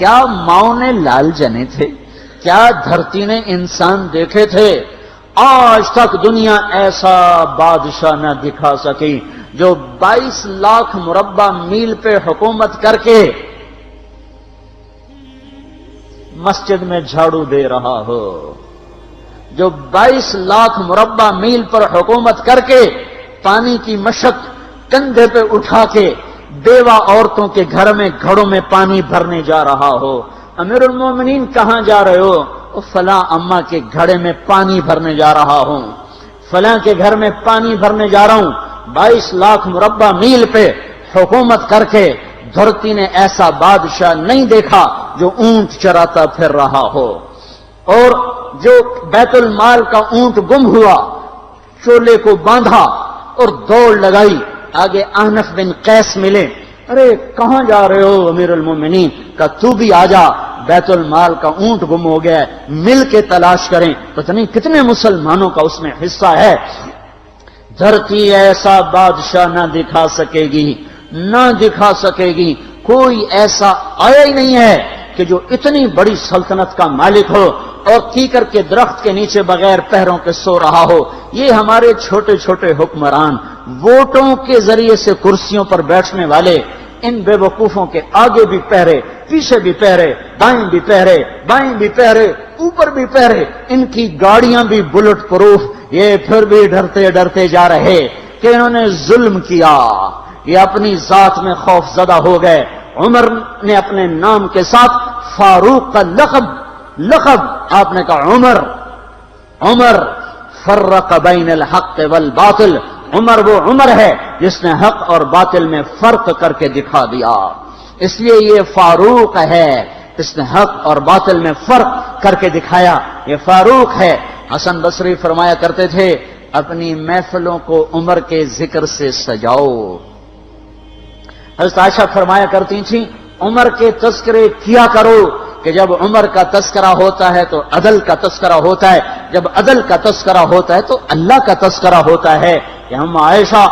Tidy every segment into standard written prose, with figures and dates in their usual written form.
کیا ماؤں نے لال جنے تھے؟ کیا دھرتی نے انسان دیکھے تھے؟ آج تک دنیا ایسا بادشاہ نہ دکھا سکی جو 22 لاکھ مربع میل پہ حکومت کر کے مسجد میں جھاڑو دے رہا ہو، جو 22 لاکھ مربع میل پر حکومت کر کے پانی کی مشق کندھے پہ اٹھا کے بیوہ عورتوں کے گھر میں گھڑوں میں پانی بھرنے جا رہا ہو۔ امیر المومنین کہاں جا رہے ہو؟ فلاں اماں کے گھڑے میں پانی بھرنے جا رہا ہوں، فلاں کے گھر میں پانی بھرنے جا رہا ہوں۔ 22 لاکھ مربع میل پہ حکومت کر کے دھرتی نے ایسا بادشاہ نہیں دیکھا جو اونٹ چراتا پھر رہا ہو، اور جو بیت المال کا اونٹ گم ہوا، چولے کو باندھا اور دوڑ لگائی، آگے احنف بن قیس ملے، ارے کہاں جا رہے ہو امیر المومنین؟ کہ تو بھی آجا، بیت المال کا اونٹ گم ہو گیا ہے، مل کے تلاش کریں۔ پتہ نہیں کتنے مسلمانوں کا اس میں حصہ ہے۔ دھرتی ایسا بادشاہ نہ دکھا سکے گی، نہ دکھا سکے گی، کوئی ایسا آیا ہی نہیں ہے کہ جو اتنی بڑی سلطنت کا مالک ہو اور کیکر کے درخت کے نیچے بغیر پہروں کے سو رہا ہو۔ یہ ہمارے چھوٹے چھوٹے حکمران، ووٹوں کے ذریعے سے کرسیوں پر بیٹھنے والے، ان بے وقوفوں کے آگے بھی پہرے، پیچھے بھی پہرے، دائیں بھی پہرے، بائیں بھی پہرے، اوپر بھی پہرے، ان کی گاڑیاں بھی بلٹ پروف، یہ پھر بھی ڈرتے ڈرتے جا رہے کہ انہوں نے ظلم کیا، یہ اپنی ذات میں خوف زدہ ہو گئے۔ عمر نے اپنے نام کے ساتھ فاروق کا لقب آپ نے کہا عمر فرق بین الحق والباطل، عمر وہ عمر ہے جس نے حق اور باطل میں فرق کر کے دکھا دیا، اس لیے یہ فاروق ہے، اس نے حق اور باطل میں فرق کر کے دکھایا، یہ فاروق ہے۔ حسن بصری فرمایا کرتے تھے اپنی محفلوں کو عمر کے ذکر سے سجاؤ۔ حضرت عائشہ فرمایا کرتی تھیں عمر کے تذکرے کیا کرو کہ جب عمر کا تذکرہ ہوتا ہے تو عدل کا تذکرہ ہوتا ہے، جب عدل کا تذکرہ ہوتا ہے تو اللہ کا تذکرہ ہوتا ہے۔ کہ ہم عائشہ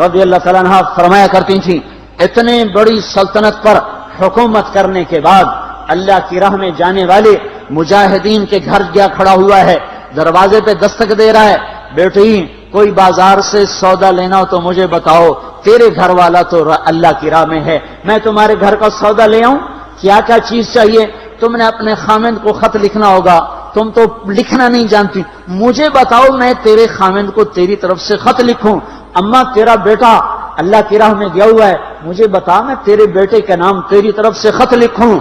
رضی اللہ تعالیٰ عنہا فرمایا کرتی تھیں اتنے بڑی سلطنت پر حکومت کرنے کے بعد اللہ کی راہ میں جانے والے مجاہدین کے گھر گیا کھڑا ہوا ہے، دروازے پہ دستک دے رہا ہے، بیٹی کوئی بازار سے سودا لینا ہو تو مجھے بتاؤ، تیرے گھر والا تو اللہ کی راہ میں ہے، میں تمہارے گھر کا سودا لے آؤں، کیا کیا چیز چاہیے؟ تم نے اپنے خامند کو خط لکھنا ہوگا، تم تو لکھنا نہیں جانتی، مجھے بتاؤ میں تیرے خامند کو تیری طرف سے خط لکھوں۔ اماں تیرا بیٹا اللہ کی راہ میں گیا ہوا ہے، مجھے بتا میں تیرے بیٹے کے نام تیری طرف سے خط لکھوں۔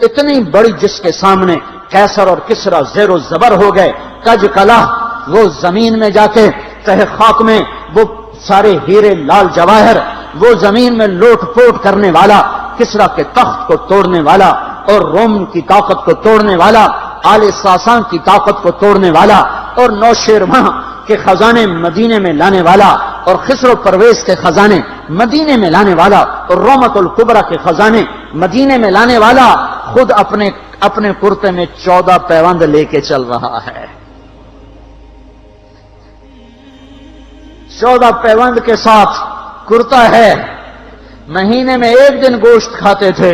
اتنی بڑی جس کے سامنے قیصر اور کسرا زیر و زبر ہو گئے، کج کلا، وہ زمین میں جا کے تہ خاک میں وہ سارے ہیرے لال جواہر، وہ زمین میں لوٹ پوٹ کرنے والا، کسرا کے تخت کو توڑنے والا اور روم کی طاقت کو توڑنے والا، آل ساسان کی طاقت کو توڑنے والا اور نوشیروان کے خزانے مدینے میں لانے والا اور خسرو پرویز کے خزانے مدینے میں لانے والا اور رومت الکبرا کے خزانے مدینے میں لانے والا خود اپنے کرتے میں 14 پیوند لے کے چل رہا ہے۔ 14 پیوند کے ساتھ کرتا ہے، مہینے میں 1 دن گوشت کھاتے تھے،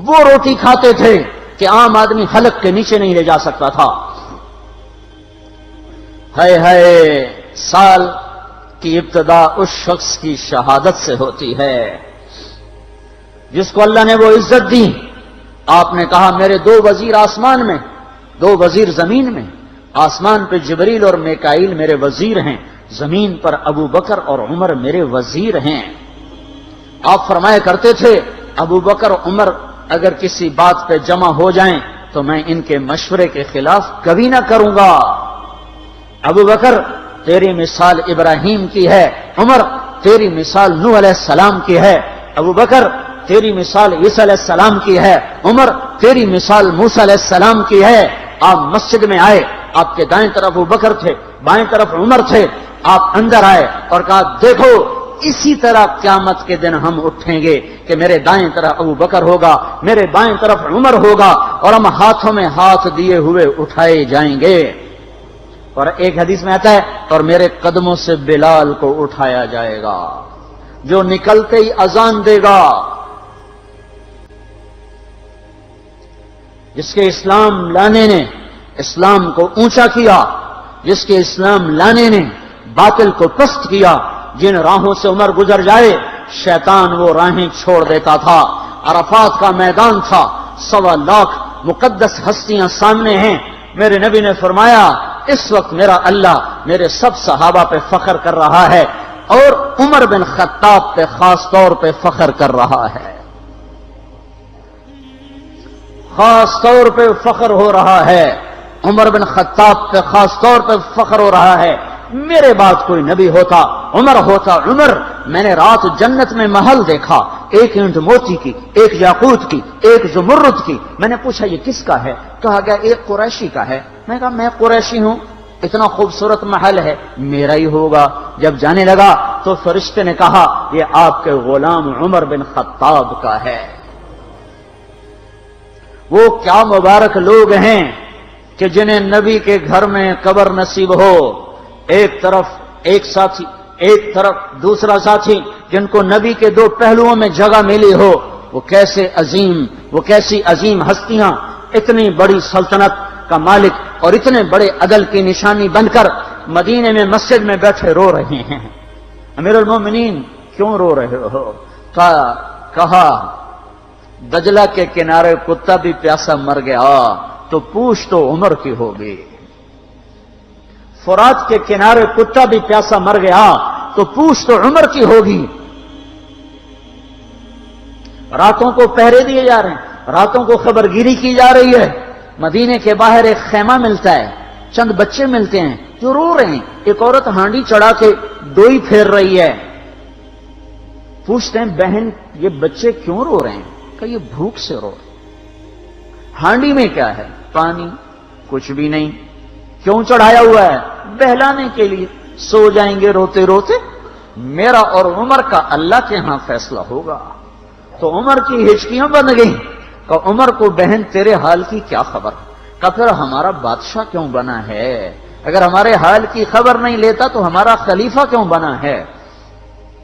وہ روٹی کھاتے تھے کہ عام آدمی حلق کے نیچے نہیں لے جا سکتا تھا۔ ہے سال کی ابتدا اس شخص کی شہادت سے ہوتی ہے جس کو اللہ نے وہ عزت دی۔ آپ نے کہا میرے 2 وزیر آسمان میں، 2 وزیر زمین میں، آسمان پہ جبریل اور میکائیل میرے وزیر ہیں، زمین پر ابو بکر اور عمر میرے وزیر ہیں۔ آپ فرمایا کرتے تھے ابو بکر اور عمر اگر کسی بات پہ جمع ہو جائیں تو میں ان کے مشورے کے خلاف کبھی نہ کروں گا۔ ابو بکر تیری مثال ابراہیم کی ہے، عمر تیری مثال نوح علیہ السلام کی ہے، ابو بکر تیری مثال عیسیٰ علیہ السلام کی ہے، عمر تیری مثال موسیٰ علیہ السلام کی ہے۔ آپ مسجد میں آئے، آپ کے دائیں طرف ابو بکر تھے، بائیں طرف عمر تھے، آپ اندر آئے اور کہا دیکھو اسی طرح قیامت کے دن ہم اٹھیں گے کہ میرے دائیں طرف ابو بکر ہوگا، میرے بائیں طرف عمر ہوگا اور ہم ہاتھوں میں ہاتھ دیے ہوئے اٹھائے جائیں گے۔ اور ایک حدیث میں آتا ہے اور میرے قدموں سے بلال کو اٹھایا جائے گا جو نکلتے ہی اذان دے گا، جس کے اسلام لانے نے اسلام کو اونچا کیا، جس کے اسلام لانے نے باطل کو پست کیا، جن راہوں سے عمر گزر جائے شیطان وہ راہیں چھوڑ دیتا تھا۔ عرفات کا میدان تھا، 1.25 لاکھ مقدس ہستیاں سامنے ہیں۔ میرے نبی نے فرمایا اس وقت میرا اللہ میرے سب صحابہ پہ فخر کر رہا ہے اور عمر بن خطاب پہ خاص طور پہ فخر کر رہا ہے، خاص طور پہ فخر ہو رہا ہے، عمر بن خطاب پہ خاص طور پہ فخر ہو رہا ہے۔ میرے بعد کوئی نبی ہوتا عمر ہوتا۔ عمر، میں نے رات جنت میں محل دیکھا، ایک اینٹ موتی کی، ایک یاقوت کی، ایک زمرد کی۔ میں نے پوچھا یہ کس کا ہے؟ کہا گیا ایک قریشی کا ہے۔ میں نے کہا میں قریشی ہوں، اتنا خوبصورت محل ہے، میرا ہی ہوگا۔ جب جانے لگا تو فرشتے نے کہا یہ آپ کے غلام عمر بن خطاب کا ہے۔ وہ کیا مبارک لوگ ہیں کہ جنہیں نبی کے گھر میں قبر نصیب ہو، ایک طرف ایک ساتھی، ایک طرف دوسرا ساتھی، جن کو نبی کے دو پہلوؤں میں جگہ ملی ہو۔ وہ کیسے عظیم، وہ کیسی عظیم ہستیاں، اتنی بڑی سلطنت کا مالک اور اتنے بڑے عدل کی نشانی بن کر مدینے میں مسجد میں بیٹھے رو رہے ہیں۔ امیر المومنین کیوں رو رہے ہو؟ کہا دجلہ کے کنارے کتا بھی پیاسا مر گیا تو پوچھ تو عمر کی ہوگی، فرات کے کنارے کتا بھی پیاسا مر گیا تو پوچھ تو عمر کی ہوگی۔ راتوں کو پہرے دیے جا رہے ہیں، راتوں کو خبرگیری کی جا رہی ہے۔ مدینے کے باہر ایک خیمہ ملتا ہے، چند بچے ملتے ہیں جو رو رہے ہیں۔ ایک عورت ہانڈی چڑھا کے ڈوئی پھیر رہی ہے۔ پوچھتے ہیں بہن یہ بچے کیوں رو رہے ہیں؟ کہ یہ بھوک سے رو رہے ہیں۔ ہانڈی میں کیا ہے؟ پانی، کچھ بھی نہیں۔ کیوں چڑھایا ہوا ہے؟ بہلانے کے لیے۔ سو جائیں گے روتے روتے، میرا اور عمر کا اللہ کے ہاں فیصلہ ہوگا۔ تو عمر کی ہچکیاں بن گئیں کہ عمر کو بہن تیرے حال کی کیا خبر؟ کہ پھر ہمارا بادشاہ کیوں بنا ہے؟ اگر ہمارے حال کی خبر نہیں لیتا تو ہمارا خلیفہ کیوں بنا ہے؟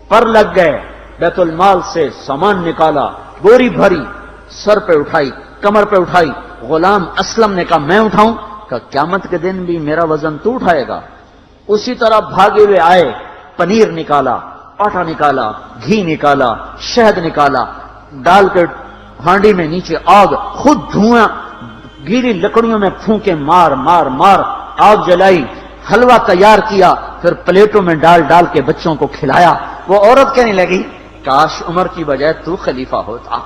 پر لگ گئے، بیت المال سے سامان نکالا، بوری بھری، سر پہ اٹھائی، کمر پہ اٹھائی۔ غلام اسلم نے کہا میں اٹھاؤں؟ کہ قیامت کے دن بھی میرا وزن تو اٹھائے گا۔ اسی طرح بھاگے ہوئے آئے، پنیر نکالا، آٹا نکالا، گھی نکالا، شہد نکالا، ڈال کے ہانڈی میں نیچے آگ، خود دھواں، گیلی لکڑیوں میں پھونکے مار مار مار آگ جلائی، حلوہ تیار کیا، پھر پلیٹوں میں ڈال ڈال کے بچوں کو کھلایا۔ وہ عورت کہنے لگی کاش عمر کی بجائے تو خلیفہ ہوتا۔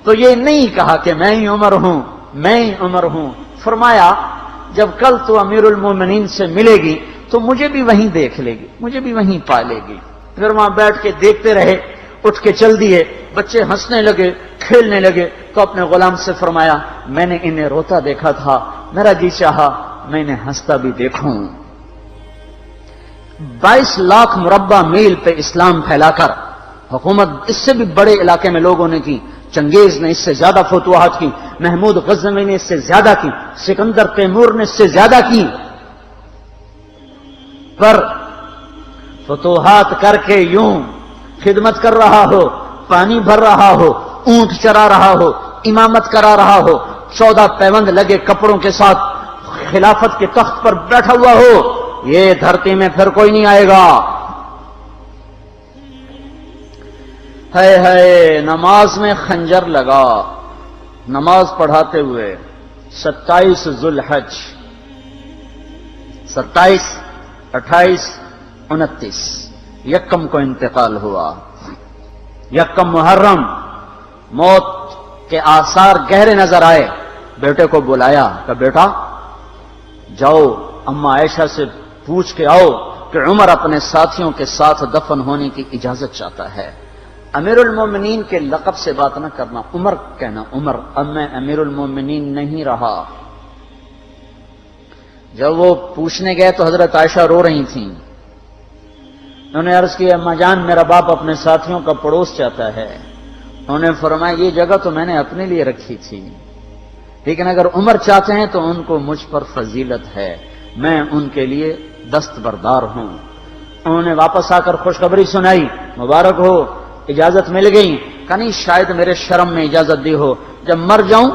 تو یہ نہیں کہا کہ میں ہی عمر ہوں، میں ہی عمر ہوں۔ فرمایا جب کل تو امیر المومنین سے ملے گی تو مجھے بھی وہیں دیکھ لے گی، مجھے بھی وہیں پا لے گی۔ پھر وہاں بیٹھ کے دیکھتے رہے، اٹھ کے چل دیے۔ بچے ہنسنے لگے، کھیلنے لگے تو اپنے غلام سے فرمایا میں نے انہیں روتا دیکھا تھا، میرا جی چاہا میں انہیں ہنستا بھی دیکھوں۔ 22 لاکھ مربع میل پہ اسلام پھیلا کر حکومت اس سے بھی بڑے علاقے میں لوگوں نے کی۔ چنگیز نے اس سے زیادہ فتوحات کی، محمود غزنوی نے اس سے زیادہ کی، سکندر تیمور نے اس سے زیادہ کی۔ پر فتوحات کر کے یوں خدمت کر رہا ہو، پانی بھر رہا ہو، اونٹ چرا رہا ہو، امامت کرا رہا ہو، 14 پیوند لگے کپڑوں کے ساتھ خلافت کے تخت پر بیٹھا ہوا ہو، یہ دھرتی میں پھر کوئی نہیں آئے گا۔ ہے نماز میں خنجر لگا، نماز پڑھاتے ہوئے 27 ذوالحج، 27، 28، 29 یکم کو انتقال ہوا۔ یکم محرم موت کے آثار گہرے نظر آئے۔ بیٹے کو بلایا کہ بیٹا جاؤ اما عائشہ سے پوچھ کے آؤ کہ عمر اپنے ساتھیوں کے ساتھ دفن ہونے کی اجازت چاہتا ہے۔ امیر المومنین کے لقب سے بات نہ کرنا، عمر کہنا، عمر اب میں امیر المومنین نہیں رہا۔ جب وہ پوچھنے گئے تو حضرت عائشہ رو رہی تھیں۔ انہوں نے عرض کیا اما جان میرا باپ اپنے ساتھیوں کا پڑوس چاہتا ہے۔ انہوں نے فرمایا یہ جگہ تو میں نے اپنے لیے رکھی تھی، لیکن اگر عمر چاہتے ہیں تو ان کو مجھ پر فضیلت ہے، میں ان کے لیے دستبردار ہوں۔ انہوں نے واپس آ کر خوشخبری سنائی، مبارک ہو اجازت مل گئی۔ کہ نہیں شاید میرے شرم میں اجازت دی ہو، جب مر جاؤں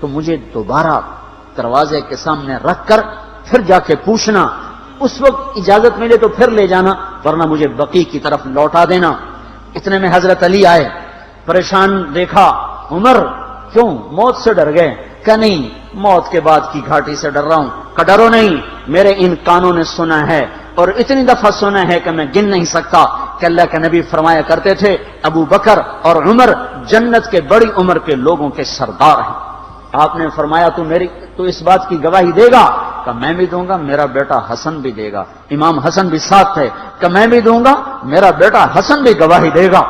تو مجھے دوبارہ دروازے کے سامنے رکھ کر پھر جا کے پوچھنا، اس وقت اجازت ملے تو پھر لے جانا، ورنہ مجھے بقیع کی طرف لوٹا دینا۔ اتنے میں حضرت علی آئے، پریشان دیکھا، عمر کیوں موت سے ڈر گئے؟ کہ نہیں، موت کے بعد کی گھاٹی سے ڈر رہا ہوں۔ کہ ڈرو نہیں، میرے ان کانوں نے سنا ہے اور اتنی دفعہ سنا ہے کہ میں گن نہیں سکتا کہ اللہ کے نبی فرمایا کرتے تھے ابو بکر اور عمر جنت کے بڑی عمر کے لوگوں کے سردار ہیں۔ آپ نے فرمایا تو اس بات کی گواہی دے گا؟ کہ میں بھی دوں گا، میرا بیٹا حسن بھی دے گا۔ امام حسن بھی ساتھ تھے۔ کہ میں بھی دوں گا، میرا بیٹا حسن بھی گواہی دے گا۔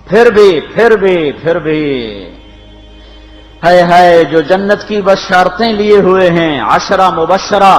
پھر بھی ہے جو جنت کی بشارتیں لیے ہوئے ہیں، 10 مبشرہ،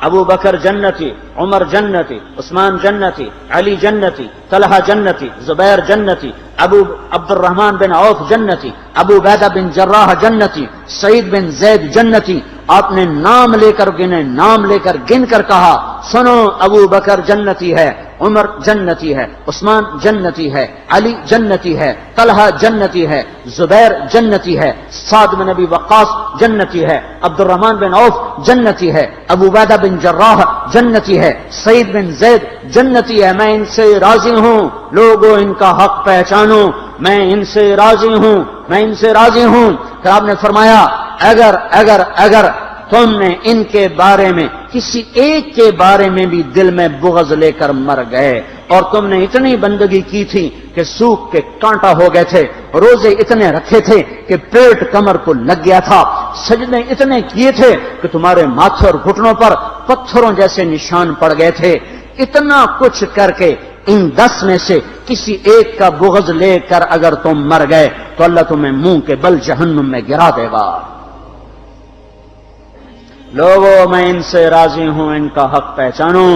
ابو بکر جنتی، عمر جنتی، عثمان جنتی، علی جنتی، طلحہ جنتی، زبیر جنتی، ابو عبد الرحمن بن عوف جنتی، ابو عبیدہ بن جراح جنتی، سعید بن زید جنتی۔ آپ نے نام لے کر گنے، نام لے کر گن کر کہا، سنو ابو بکر جنتی ہے، عمر جنتی ہے، عثمان جنتی ہے، علی جنتی ہے، طلحہ جنتی ہے، زبیر جنتی ہے، سعد بن ابی وقاص جنتی ہے، عبد الرحمن بن عوف جنتی ہے، ابو عبیدہ بن جراح جنتی ہے، سعید بن زید جنتی ہے۔ میں ان سے راضی ہوں، لوگوں ان کا حق پہچانو، میں ان سے راضی ہوں، میں ان سے راضی ہوں۔ پھر آپ نے فرمایا اگر تم نے ان کے بارے میں کسی ایک کے بارے میں بھی دل میں بغض لے کر مر گئے، اور تم نے اتنی بندگی کی تھی کہ سوکھ کے کانٹا ہو گئے تھے، روزے اتنے رکھے تھے کہ پیٹ کمر کو لگ گیا تھا، سجدے اتنے کیے تھے کہ تمہارے ماتھے اور گھٹنوں پر پتھروں جیسے نشان پڑ گئے تھے، اتنا کچھ کر کے ان 10 میں سے کسی ایک کا بغض لے کر اگر تم مر گئے تو اللہ تمہیں منہ کے بل جہنم میں گرا دے گا۔ لوگوں میں ان سے راضی ہوں، ان کا حق پہچانو،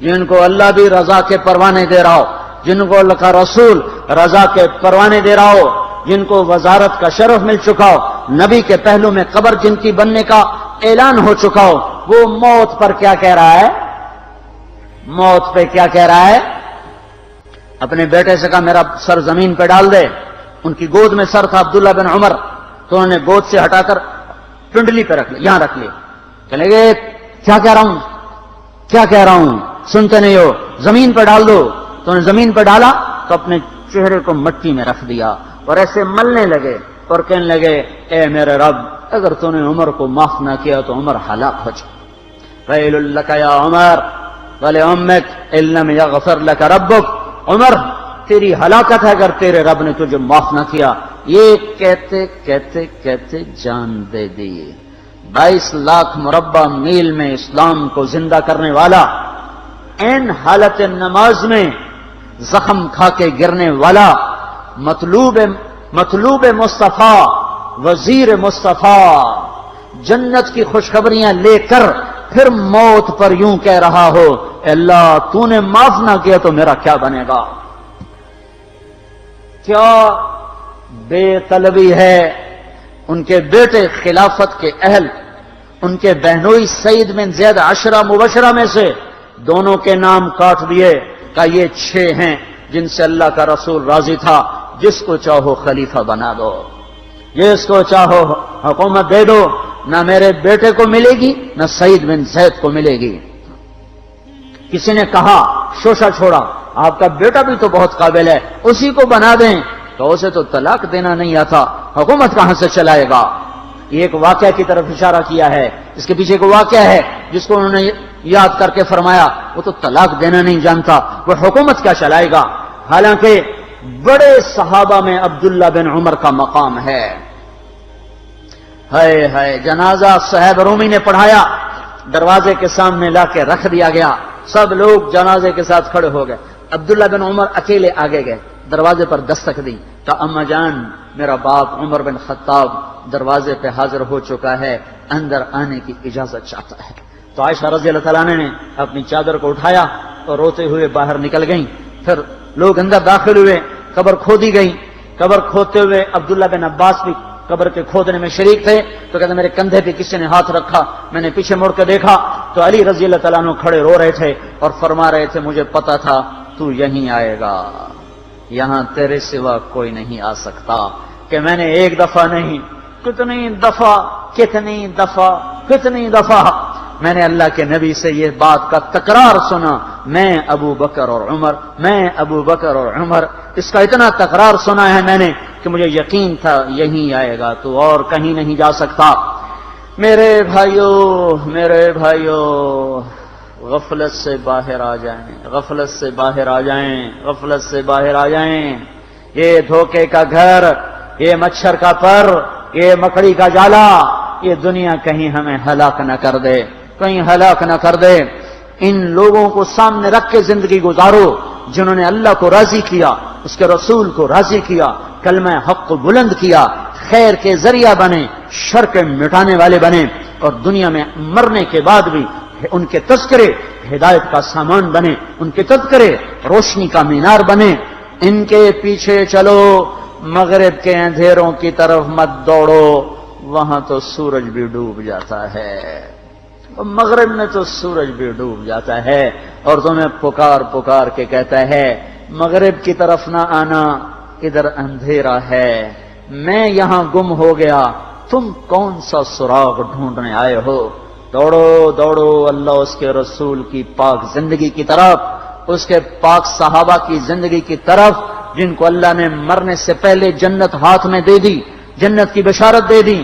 جن کو اللہ بھی رضا کے پروانے دے رہا ہو، جن کو اللہ کا رسول رضا کے پروانے دے رہا ہو، جن کو وزارت کا شرف مل چکا ہو، نبی کے پہلو میں قبر جن کی بننے کا اعلان ہو چکا ہو، وہ موت پر کیا کہہ رہا ہے؟ موت پہ کیا کہہ رہا ہے؟ اپنے بیٹے سے کہا میرا سر زمین پہ ڈال دے۔ ان کی گود میں سر تھا عبداللہ بن عمر، تو انہوں نے گود سے ہٹا کر پنڈلی پہ رکھ لیا، یہاں رکھ لیا۔ چلے گئے، کیا کہہ رہا ہوں سنتے نہیں ہو، زمین پہ ڈال دو۔ تو انہوں نے زمین پہ ڈالا تو اپنے چہرے کو مٹی میں رکھ دیا اور ایسے ملنے لگے اور کہنے لگے، اے میرے رب، اگر تو نے عمر کو معاف نہ کیا تو عمر ہلاک ہو جائے۔ ویل لک یا عمر ولامک ان لم یغفر لک ربک، عمر تیری ہلاکت ہے اگر تیرے رب نے تجھے معاف نہ کیا۔ یہ کہتے کہتے کہتے جان دے دی۔ 22 لاکھ مربع میل میں اسلام کو زندہ کرنے والا، این حالت نماز میں زخم کھا کے گرنے والا، مطلوب مصطفیٰ، وزیر مصطفیٰ، جنت کی خوشخبریاں لے کر پھر موت پر یوں کہہ رہا ہو، اللہ تو نے معاف نہ کیا تو میرا کیا بنے گا؟ کیا بے طلبی ہے۔ ان کے بیٹے خلافت کے اہل، ان کے بہنوئی سعید بن زید 10 مبشرہ میں سے دونوں کے نام کاٹ دیے، کہ یہ 6 ہیں جن سے اللہ کا رسول راضی تھا، جس کو چاہو خلیفہ بنا دو، جس کو چاہو حکومت دے دو، نہ میرے بیٹے کو ملے گی نہ سعید بن زید کو ملے گی۔ کسی نے کہا شوشہ چھوڑا، آپ کا بیٹا بھی تو بہت قابل ہے، اسی کو بنا دیں۔ تو اسے تو طلاق دینا نہیں آتا، حکومت کہاں سے چلائے گا؟ یہ ایک واقعہ کی طرف اشارہ کیا ہے، اس کے پیچھے ایک واقعہ ہے جس کو انہوں نے یاد کر کے فرمایا، وہ تو طلاق دینا نہیں جانتا، وہ حکومت کیا چلائے گا؟ حالانکہ بڑے صحابہ میں عبداللہ بن عمر کا مقام ہے۔ ہے جنازہ صہیب رومی نے پڑھایا، دروازے کے سامنے لا کے رکھ دیا گیا، سب لوگ جنازے کے ساتھ کھڑے ہو گئے، عبداللہ بن عمر اکیلے آگے گئے، دروازے پر دستک دی تو اما جان میرا باپ عمر بن خطاب دروازے پہ حاضر ہو چکا ہے، اندر آنے کی اجازت چاہتا ہے۔ تو عائشہ رضی اللہ تعالیٰ نے اپنی چادر کو اٹھایا اور روتے ہوئے باہر نکل گئیں۔ پھر لوگ اندر داخل ہوئے، قبر کھودی گئی، قبر کھودتے ہوئے عبداللہ بن عباس بھی قبر کے کھودنے میں شریک تھے، تو کہتے میرے کندھے پہ کسی نے ہاتھ رکھا، میں نے پیچھے مڑ کے دیکھا تو علی رضی اللہ تعالیٰ عنہ کھڑے رو رہے تھے اور فرما رہے تھے مجھے پتا تھا تو یہیں آئے گا، یہاں تیرے سوا کوئی نہیں آ سکتا، کہ میں نے ایک دفعہ نہیں کتنی دفعہ میں نے اللہ کے نبی سے یہ بات کا تکرار سنا، میں ابو بکر اور عمر، اس کا اتنا تکرار سنا ہے میں نے کہ مجھے یقین تھا یہیں آئے گا، تو اور کہیں نہیں جا سکتا۔ میرے بھائیو غفلت سے باہر آ جائیں، یہ دھوکے کا گھر، یہ مچھر کا پر، یہ مکڑی کا جالا، یہ دنیا کہیں ہمیں ہلاک نہ کر دے۔ ان لوگوں کو سامنے رکھ کے زندگی گزارو جنہوں نے اللہ کو راضی کیا، اس کے رسول کو راضی کیا، کلمہ حق کو بلند کیا، خیر کے ذریعہ بنے، شر کے مٹانے والے بنے، اور دنیا میں مرنے کے بعد بھی ان کے تذکرے ہدایت کا سامان بنے، ان کے تذکرے روشنی کا مینار بنے۔ ان کے پیچھے چلو، مغرب کے اندھیروں کی طرف مت دوڑو، وہاں تو سورج بھی ڈوب جاتا ہے، مغرب میں تو سورج بھی ڈوب جاتا ہے، اور تمہیں پکار کے کہتا ہے مغرب کی طرف نہ آنا، ادھر اندھیرا ہے، میں یہاں گم ہو گیا، تم کون سا سراغ ڈھونڈنے آئے ہو؟ دوڑو اللہ اس کے رسول کی پاک زندگی کی طرف، اس کے پاک صحابہ کی زندگی کی طرف، جن کو اللہ نے مرنے سے پہلے جنت ہاتھ میں دے دی، جنت کی بشارت دے دی۔